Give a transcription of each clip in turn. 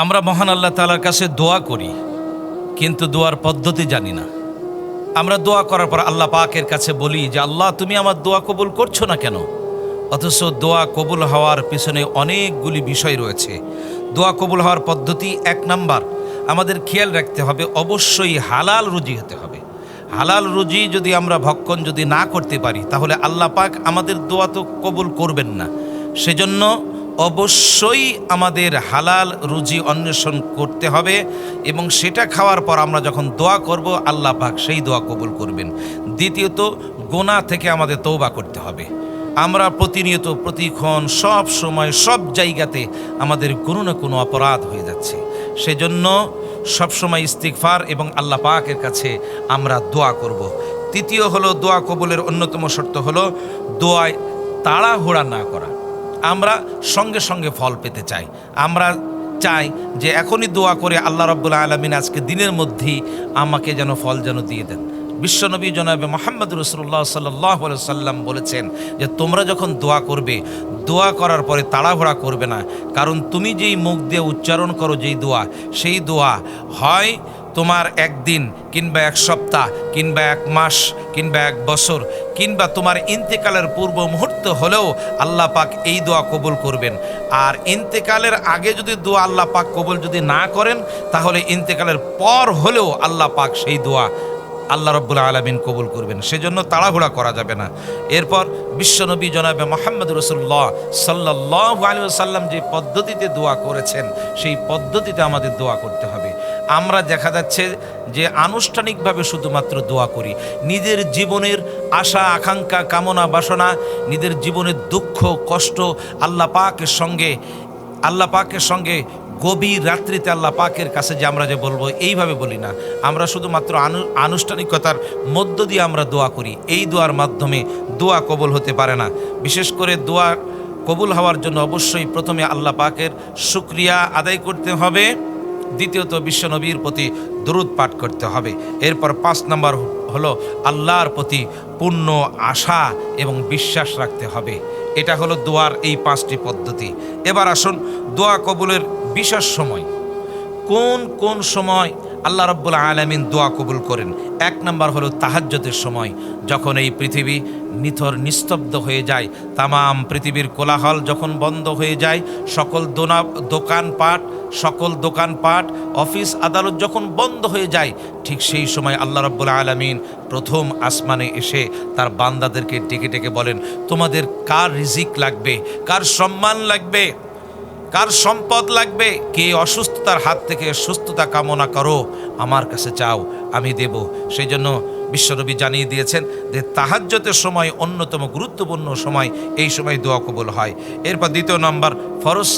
আমরা মহান আল্লাহ তাআলার কাছে দোয়া করি, কিন্তু দোয়ার পদ্ধতি জানি না। আমরা দোয়া করার পর আল্লাহ পাকের কাছে বলি যে আল্লাহ তুমি আমার দোয়া কবুল করছো না কেন? অথচ দোয়া কবুল হওয়ার পিছনে অনেকগুলি বিষয় রয়েছে। দোয়া কবুল হওয়ার পদ্ধতি, 1 নাম্বার, আমাদের খেয়াল রাখতে হবে অবশ্যই হালাল রুজি হতে হবে। হালাল রুজি যদি আমরা ভক্ষণ যদি না করতে পারি তাহলে আল্লাহ পাক আমাদের দোয়া তো কবুল করবেন না। সেজন্য অবশ্যই আমাদের হালাল রুজি অন্বেষণ করতে হবে এবং সেটা খাওয়ার পর আমরা যখন দোয়া করব আল্লাহ পাক সেই দোয়া কবুল করবেন। দ্বিতীয়ত, গুনাহ থেকে আমাদের তওবা করতে হবে। আমরা প্রতিনিয়ত প্রতিক্ষণ সব সময় সব জায়গাতে আমাদের কোনো না কোনো অপরাধ হয়ে যাচ্ছে। সেজন্য সবসময় ইস্তিগফার এবং আল্লাহ পাকের কাছে আমরা দোয়া করব। তৃতীয় হলো দোয়া কবুলের অন্যতম শর্ত হলো দোয়ায় তাড়াহুড়া না করা। আমরা সঙ্গে সঙ্গে ফল পেতে চাই। আমরা চাই যে এখনই দোয়া করে আল্লাহ রাব্বুল আলামিন আজকে দিনের মধ্যেই আমাকে যেন ফল যেন দিয়ে দেন। বিশ্বনবী জনাবে মুহাম্মদ রাসূলুল্লাহ সাল্লাল্লাহু আলাইহি ওয়াসাল্লাম বলেছেন যে তোমরা যখন দোয়া করবে, দোয়া করার পরে তাড়াহুড়া করবে না, কারণ তুমি যেই মুখ দিয়ে উচ্চারণ করো যেই দোয়া, সেই দোয়া হয় তোমার 1 দিন কিংবা 1 সপ্তাহ কিংবা 1 মাস কিংবা 1 বছর কিংবা তোমার ইন্তেকালের পূর্ব মুহূর্ত হলেও আল্লাহ পাক এই দোয়া কবুল করবেন। আর ইন্তেকালের আগে যদি দোয়া আল্লাহ পাক কবুল যদি না করেন তাহলে ইন্তেকালের পর হলেও আল্লাহ পাক সেই দোয়া আল্লাহ রাব্বুল আলামিন কবুল করবেন। সেজন্য তাড়াহুড়া করা যাবে না। এরপর বিশ্বনবী জনাবে মুহাম্মদ রাসূলুল্লাহ সাল্লাল্লাহু আলাইহি ওয়াসাল্লাম যে পদ্ধতিতে দোয়া করেছেন সেই পদ্ধতিতে আমাদের দোয়া করতে হবে। আমরা দেখা যাচ্ছে যে আনুষ্ঠানিকভাবে শুধুমাত্র দোয়া করি, নিজের জীবনের আশা আকাঙ্ক্ষা কামনা বাসনা, নিজের জীবনের দুঃখ কষ্ট আল্লাহ পাকের সঙ্গে গভীর রাত্রিতে আল্লাহ পাকের কাছে যে আমরা যে বলবো এইভাবে বলি না। আমরা শুধুমাত্র আনুষ্ঠানিকতার মধ্য দিয়ে আমরা দোয়া করি। এই দোয়ার মাধ্যমে দোয়া কবুল হতে পারে না। বিশেষ করে দোয়া কবুল হওয়ার জন্য অবশ্যই প্রথমে আল্লাহ পাকের শুকরিয়া আদায় করতে হবে, দ্বিতীয়ত বিশ্বনবীর প্রতি দরুদ পাঠ করতে হবে। এরপর 5 নম্বর হলো আল্লাহর প্রতি পূর্ণ আশা এবং বিশ্বাস রাখতে হবে। এটা হলো দোয়ার এই 5টি পদ্ধতি। এবার আসুন দোয়া কবুলের বিশেষ সময়, কোন কোন সময় আল্লাহ রাব্বুল আলামিন দোয়া কবুল করেন। 1 নম্বর হলো তাহাজ্জুদের সময়, যখন এই পৃথিবী নিথর নিস্তব্ধ হয়ে যায়, তামাম পৃথিবীর কোলাহল যখন বন্ধ হয়ে যায়, সকল দোকানপাট অফিস আদালত যখন বন্ধ হয়ে যায়, ঠিক সেই সময় আল্লাহ রাব্বুল আলামিন প্রথম আসমানে এসে তার বান্দাদেরকে ডেকে ডেকে বলেন, তোমাদের কার রিজিক লাগবে, কার সম্মান লাগবে, কার সম্পদ লাগবে, কে অসুস্থতার হাত থেকে সুস্থতা কামনা করো, আমার কাছে চাও, আমি দেব। সেই জন্য বিশ্বনবী জানিয়ে দিয়েছেন যে তাহাজ্জুদের সময় অন্যতম গুরুত্বপূর্ণ সময়, এই সময় দোয়া কবুল হয়। এরপর 2 নম্বর ফরজ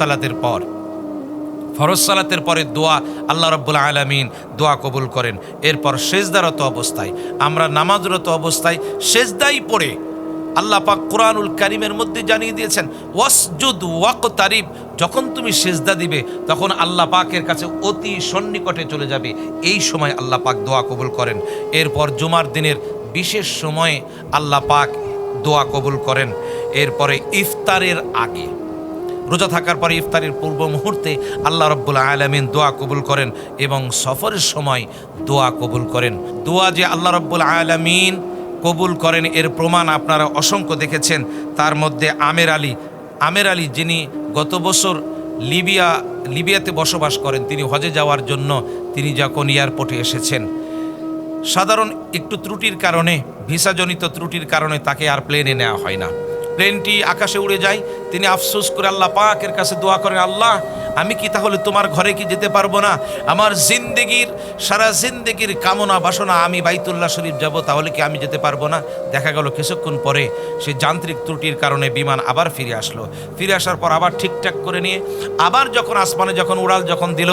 সালাতের পরে দোয়া আল্লাহ রাব্বুল আলামিন দোয়া কবুল করেন। এরপর সেজদারত অবস্থায়, আমরা নামাজরত অবস্থায় সেজদাই পড়ে আল্লাহ পাক কোরআনুল কারীমের মধ্যে জানিয়ে দিয়েছেন ওয়াসজুদ ওয়াকতারিব, যখন তুমি সেজদা দিবে তখন আল্লাহ পাকের কাছে অতি সন্নিকটে চলে যাবে। এই সময় আল্লাহ পাক দোয়া কবুল করেন। এরপর জুমার দিনের বিশেষ সময়ে আল্লাহ পাক দোয়া কবুল করেন। এরপরে ইফতারের আগে, রোজা থাকার পরে ইফতারের পূর্ব মুহূর্তে আল্লাহ রাব্বুল আলামিন দোয়া কবুল করেন এবং সফরের সময় দোয়া কবুল করেন। দোয়া যে আল্লাহ রাব্বুল আলামিন কবুল করেন এর প্রমাণ আপনারা অসংখ্য দেখেছেন। তার মধ্যে আমের আলী যিনি গত বছর লিবিয়াতে বসবাস করেন, তিনি হজে যাওয়ার জন্য তিনি যখন এয়ারপোর্টে এসেছেন, সাধারণ একটু ত্রুটির কারণে, ভিসাজনিত ত্রুটির কারণে তাকে আর প্লেনে নেওয়া হয় না। প্লেনটি আকাশে উড়ে যায়। তিনি আফসোস করে আল্লাহ পাকের কাছে দোয়া করেন, আল্লাহ আমি কি তাহলে তোমার ঘরে কি যেতে পারবো না? আমার সারা জিন্দেগির কামনা বাসনা আমি বাইতুল্লাহ শরীফ যাব, তাহলে কি আমি যেতে পারবো না? দেখা গেল কিছুক্ষণ পরে সেই যান্ত্রিক ত্রুটির কারণে বিমান আবার ফিরে আসলো। ফিরে আসার পর আবার ঠিকঠাক করে নিয়ে আবার যখন আসমানে যখন উড়াল যখন দিল,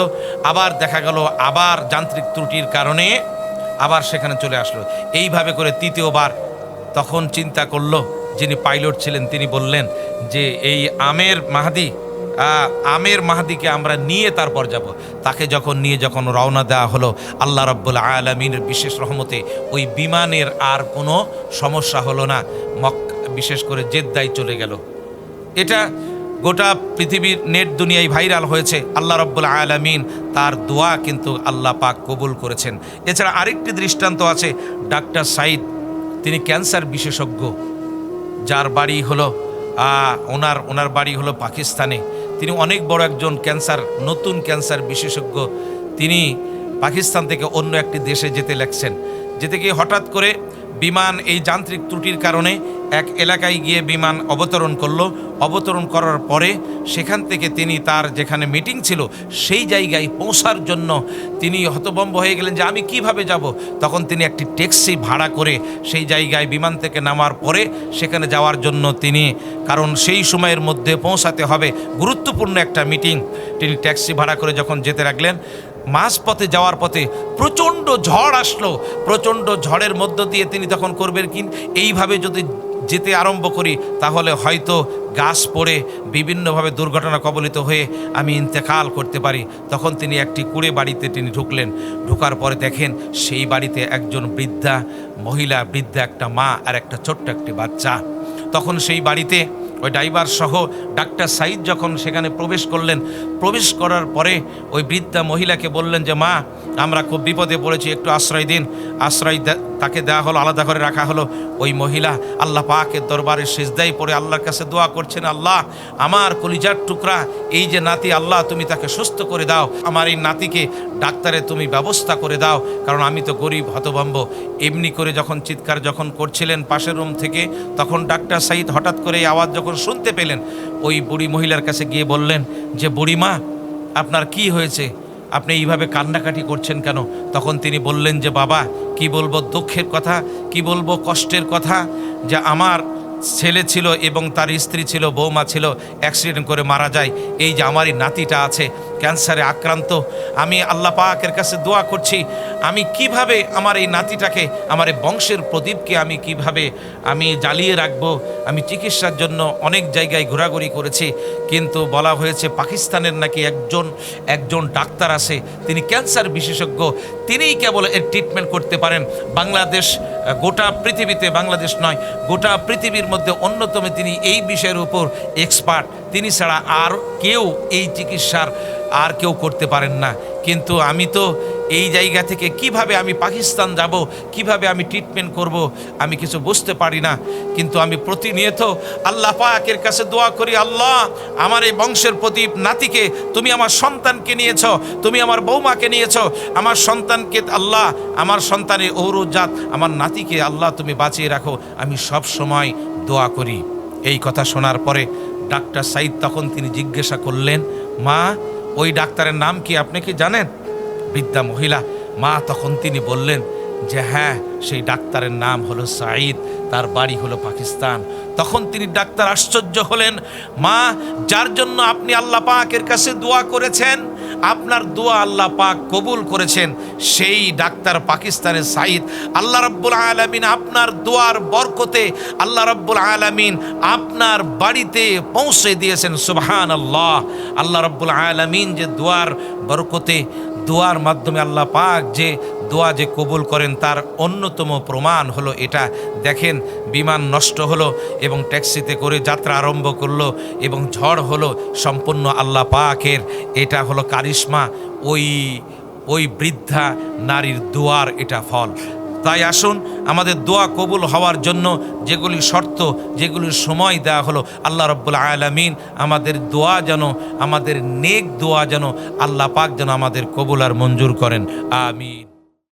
আবার দেখা গেল আবার যান্ত্রিক ত্রুটির কারণে আবার সেখানে চলে আসলো। এইভাবে করে 3য়বার তখন চিন্তা করলো, যিনি পাইলট ছিলেন তিনি বললেন যে এই আমের মাহদিকে আমরা নিয়ে তারপর যাব। তাকে যখন রওনা দেওয়া হলো, আল্লাহ রাব্বুল আলামিনের বিশেষ রহমতে ওই বিমানের আর কোনো সমস্যা হলো না, বিশেষ করে জেদ্দায় চলে গেল। এটা গোটা পৃথিবীর নেট দুনিয়ায় ভাইরাল হয়েছে, আল্লাহ রাব্বুল আলামিন তার দোয়া কিন্তু আল্লাহ পাক কবুল করেছেন। এছাড়া আরেকটি দৃষ্টান্ত আছে, ডাক্তার সাইদ, তিনি ক্যান্সার বিশেষজ্ঞ, যার বাড়ি হলো ওনার বাড়ি হলো পাকিস্তানে। তিনি অনেক বড় একজন নতুন ক্যান্সার বিশেষজ্ঞ। তিনি পাকিস্তান থেকে অন্য একটি দেশে যেতে লাগছেন। যেতে গিয়ে হঠাৎ করে বিমান এই যান্ত্রিক ত্রুটির কারণে এক এলাকায় গিয়ে বিমান অবতরণ করলো। অবতরণ করার পরে সেখান থেকে তিনি তার যেখানে মিটিং ছিল সেই জায়গায় পৌঁছার জন্য তিনি হতভম্ব হয়ে গেলেন যে আমি কিভাবে যাব। তখন তিনি একটি ট্যাক্সি ভাড়া করে সেই জায়গায় বিমান থেকে নামার পরে সেখানে যাওয়ার জন্য কারণ সেই সময়ের মধ্যে পৌঁছাতে হবে, গুরুত্বপূর্ণ একটা মিটিং, তিনি ট্যাক্সি ভাড়া করে যখন যেতে লাগলেন, মাঝপথে যাওয়ার পথে প্রচণ্ড ঝড় আসলো। প্রচণ্ড ঝড়ের মধ্য দিয়ে তিনি তখন করবেন কি, এইভাবে যদি যেতে আরম্ভ করি তাহলে হয়তো গাছ পড়ে বিভিন্নভাবে দুর্ঘটনা কবলিত হয়ে আমি ইন্তেকাল করতে পারি। তখন তিনি একটি কুঁড়ে বাড়িতে তিনি ঢুকলেন। ঢোকার পরে দেখেন সেই বাড়িতে একজন বৃদ্ধা একটা মা আর একটা ছোট্ট একটি বাচ্চা। তখন সেই বাড়িতে ওই ড্রাইভার সহ ডাক্তার সাইদ যখন সেখানে প্রবেশ করলেন, প্রবেশ করার পরে ওই বৃদ্ধা মহিলাকে বললেন যে মা, আমরা খুব বিপদে পড়েছি, একটু আশ্রয় দিন। আশ্রয় তাকে দেওয়া হলো, আলাদা করে রাখা হলো। ওই মহিলা আল্লাহ পাকের দরবারে সিজদায় পড়ে আল্লাহর কাছে দোয়া করছেন, আল্লাহ আমার কলিজার টুকরা এই যে নাতি, আল্লাহ তুমি তাকে সুস্থ করে দাও, আমার এই নাতিকে ডাক্তারে তুমি ব্যবস্থা করে দাও, কারণ আমি তো গরিব হতভম্ব। এমনি করে যখন চিৎকার করছিলেন পাশের রুম থেকে, তখন ডাক্তার সাইদ হঠাৎ করে এই আওয়াজ যখন শুনতে পেলেন, ওই বুড়ি মহিলার কাছে গিয়ে বললেন যে বুড়িমা, আপনার কি হয়েছে, আপনি এইভাবে কান্নাকাটি করছেন কেন? তখন তিনি বললেন যে বাবা, কি বলবো দুঃখের কথা, কি বলবো কষ্টের কথা, যে আমার ছেলে ছিল এবং তার স্ত্রী ছিল, বৌমা ছিল, অ্যাক্সিডেন্ট করে মারা যায়। এই যে আমারই নাতিটা আছে ক্যান্সারে আক্রান্ত, আমি আল্লাহ পাকের কাছে দোয়া করছি, আমি কিভাবে আমার এই নাতিটাকে, আমার এই বংশের প্রদীপকে আমি কিভাবে জ্বালিয়ে রাখবো। আমি চিকিৎসার জন্য অনেক জায়গায় ঘোরাঘুরি করেছি, কিন্তু বলা হয়েছে পাকিস্তানের নাকি একজন ডাক্তার আছে, তিনি ক্যান্সার বিশেষজ্ঞ, তিনিই কেবল এর ট্রিটমেন্ট করতে পারেন। বাংলাদেশ গোটা পৃথিবীতে, বাংলাদেশ নয় গোটা পৃথিবীর মধ্যে অন্যতম তিনি এই বিষয়ের উপর এক্সপার্ট, তিনি ছাড়া আর কেউ এই চিকিৎসার আর কেউ করতে পারেন না। কিন্তু আমি তো এই জায়গা থেকে কিভাবে আমি পাকিস্তান যাব, কিভাবে আমি ট্রিটমেন্ট করব, আমি কিছু বুঝতে পারি না। কিন্তু আমি প্রতিনিয়ত আল্লাহ পাকের কাছে দোয়া করি, আল্লাহ আমার এই বংশের প্রদীপ নাতিকে, তুমি আমার সন্তানকে নিয়েছ, তুমি আমার বৌমাকে নিয়েছ, আমার সন্তানকে আল্লাহ, আমার সন্তানের ঔরজাত, আমার নাতিকে আল্লাহ তুমি বাঁচিয়ে রাখো, আমি সব সময় দোয়া করি। এই কথা শোনার পরে ডাক্তার সাইদ তখন তিনি জিজ্ঞাসা করলেন, মা ওই ডাক্তারের নাম কি আপনি কি জানেন? বৃদ্ধা মহিলা মা তখন তিনি বললেন যে হ্যাঁ, সেই ডাক্তারের নাম হলো সাইদ, তার বাড়ি হলো পাকিস্তান। তখন তিনি ডাক্তার আশ্চর্য হলেন, মা যার জন্য আপনি আল্লাহ পাকের কাছে দোয়া করেছেন, আপনার দোয়া আল্লাহ পাক কবুল করেছেন, সেই ডাক্তার পাকিস্তানের সাইদ, আল্লাহ রাব্বুল আলামিন আপনার দোয়ার বরকতে আল্লাহ রাব্বুল আলামিন আপনার বাড়িতে পৌঁছে দিয়েছেন। সুবহানাল্লাহ। আল্লাহ রাব্বুল আলামিন যে দোয়ার বরকতে, দোয়ার মাধ্যমে আল্লাহ পাক যে দোয়া যে কবুল করেন, তার অন্যতম প্রমাণ হলো এটা। দেখেন, বিমান নষ্ট হলো এবং ট্যাক্সিতে করে যাত্রা আরম্ভ করলো এবং ঝড় হলো, সম্পূর্ণ আল্লাহ পাকের এটা হলো কারিশমা, ওই বৃদ্ধা নারীর দোয়ার এটা ফল। তাই আসুন, আমাদের দোয়া কবুল হওয়ার জন্য যেগুলি শর্ত, যেগুলির সময় দেওয়া হলো, আল্লাহ রাব্বুল আলামিন আমাদের দোয়া যেন, আমাদের নেক দোয়া যেন আল্লাহ পাক যেন আমাদের কবুল আর মঞ্জুর করেন। আমিন।